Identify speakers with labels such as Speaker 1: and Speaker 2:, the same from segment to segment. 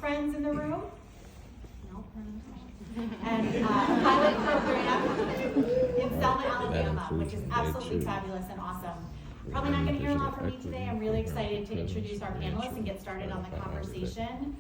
Speaker 1: friends in the room? No. And a pilot program in Selma, Alabama, which is absolutely fabulous and awesome. Probably not going to hear a lot from me today. I'm really excited to introduce our panelists and get started on the conversation.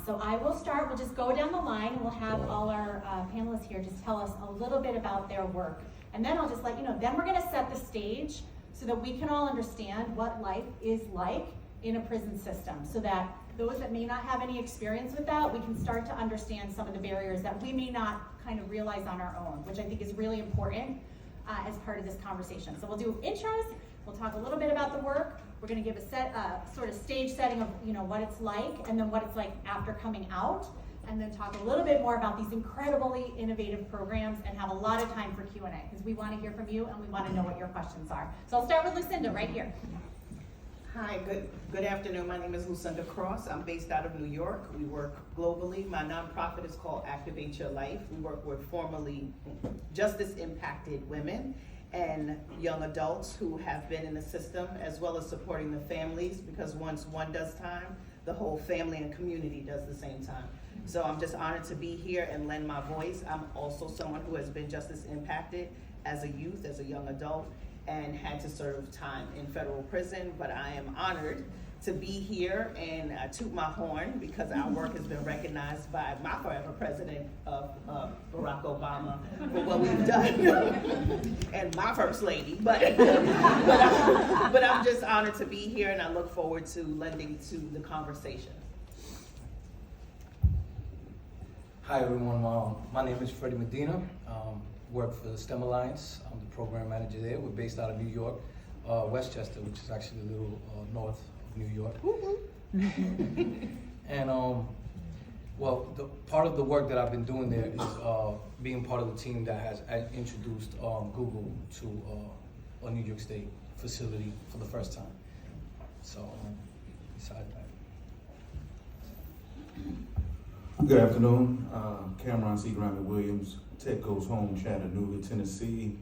Speaker 1: So I will start. We'll just go down the line and we'll have all our panelists here just tell us a little bit about their work. And then I'll just let you know, then we're going to set the stage so that we can all understand what life is like in a prison system, so that those that may not have any experience with that, we can start to understand some of the barriers that we may not kind of realize on our own, which I think is really important as part of this conversation. So we'll do intros, we'll talk a little bit about the work, we're going to give a sort of stage setting of what it's like, and then what it's like after coming out, and then talk a little bit more about these incredibly innovative programs and have a lot of time for Q&A, because we want to hear from you and we want to know what your questions are. So I'll start with Lucinda right here.
Speaker 2: Hi, good afternoon. My name is Lucinda Cross. I'm based out of New York. We work globally. My nonprofit is called Activate Your Life. We work with formerly justice impacted women and young adults who have been in the system, as well as supporting the families, because once one does time, the whole family and community does the same time. So I'm just honored to be here and lend my voice. I'm also someone who has been justice impacted as a youth, as a young adult, and had to serve time in federal prison, but I am honored to be here and toot my horn, because our work has been recognized by my forever president of Barack Obama for what we've done, and my first lady, but I'm just honored to be here, and I look forward to lending to the conversation.
Speaker 3: Hi everyone, my name is Freddie Medina. Work for the STEM Alliance. I'm the program manager there. We're based out of New York, Westchester, which is actually a little north of New York. And well, part of the work that I've been doing there is being part of the team that has introduced Google to a New York State facility for the first time. So, besides that.
Speaker 4: Good afternoon, Cameron C. Grammy Williams. Tech Goes Home, Chattanooga, Tennessee.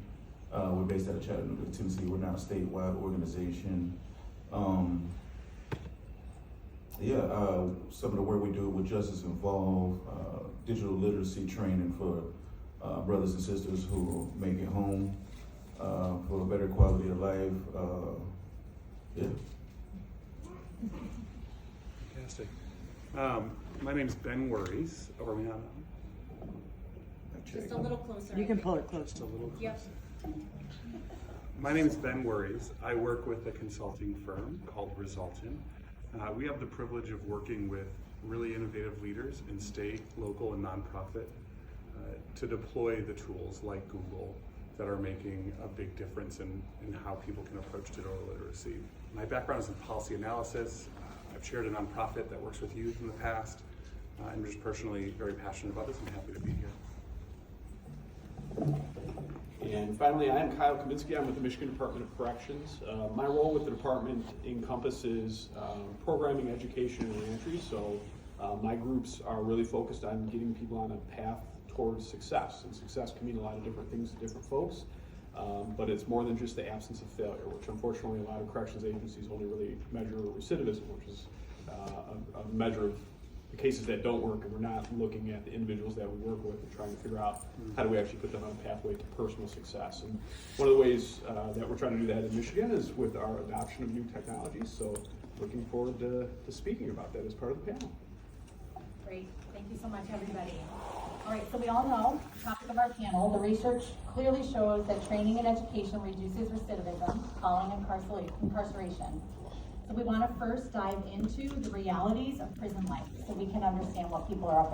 Speaker 4: We're based out of Chattanooga, Tennessee. We're now a statewide organization. Some of the work we do with Justice Involved, digital literacy training for brothers and sisters who make it home for a better quality of life.
Speaker 5: Fantastic. My name's Ben Worries, or we have
Speaker 1: Just a little closer.
Speaker 6: You can pull it close.
Speaker 5: just a little closer.
Speaker 1: Yep.
Speaker 5: My name is Ben Worries. I work with a consulting firm called Resultant. We have the privilege of working with really innovative leaders in state, local, and nonprofit to deploy the tools like Google that are making a big difference in how people can approach digital literacy. My background is in policy analysis. I've chaired a nonprofit that works with youth in the past. I'm just personally very passionate about this and happy to be here.
Speaker 7: And finally, I am Kyle Kaminsky. I'm with the Michigan Department of Corrections. My role with the department encompasses programming, education, and reentry. So my groups are really focused on getting people on a path towards success. And success can mean a lot of different things to different folks. But it's more than just the absence of failure, which unfortunately a lot of corrections agencies only really measure recidivism, which is a measure of the cases that don't work, and we're not looking at the individuals that we work with and trying to figure out how do we actually put them on a pathway to personal success. And one of the ways that we're trying to do that in Michigan is with our adoption of new technologies. So looking forward to speaking about that as part of the panel.
Speaker 1: Great, thank you so much, everybody. All right, so we all know the topic of our panel. The research clearly shows that training and education reduces recidivism following incarceration. So we want to first dive into the realities of prison life so we can understand what people are up against.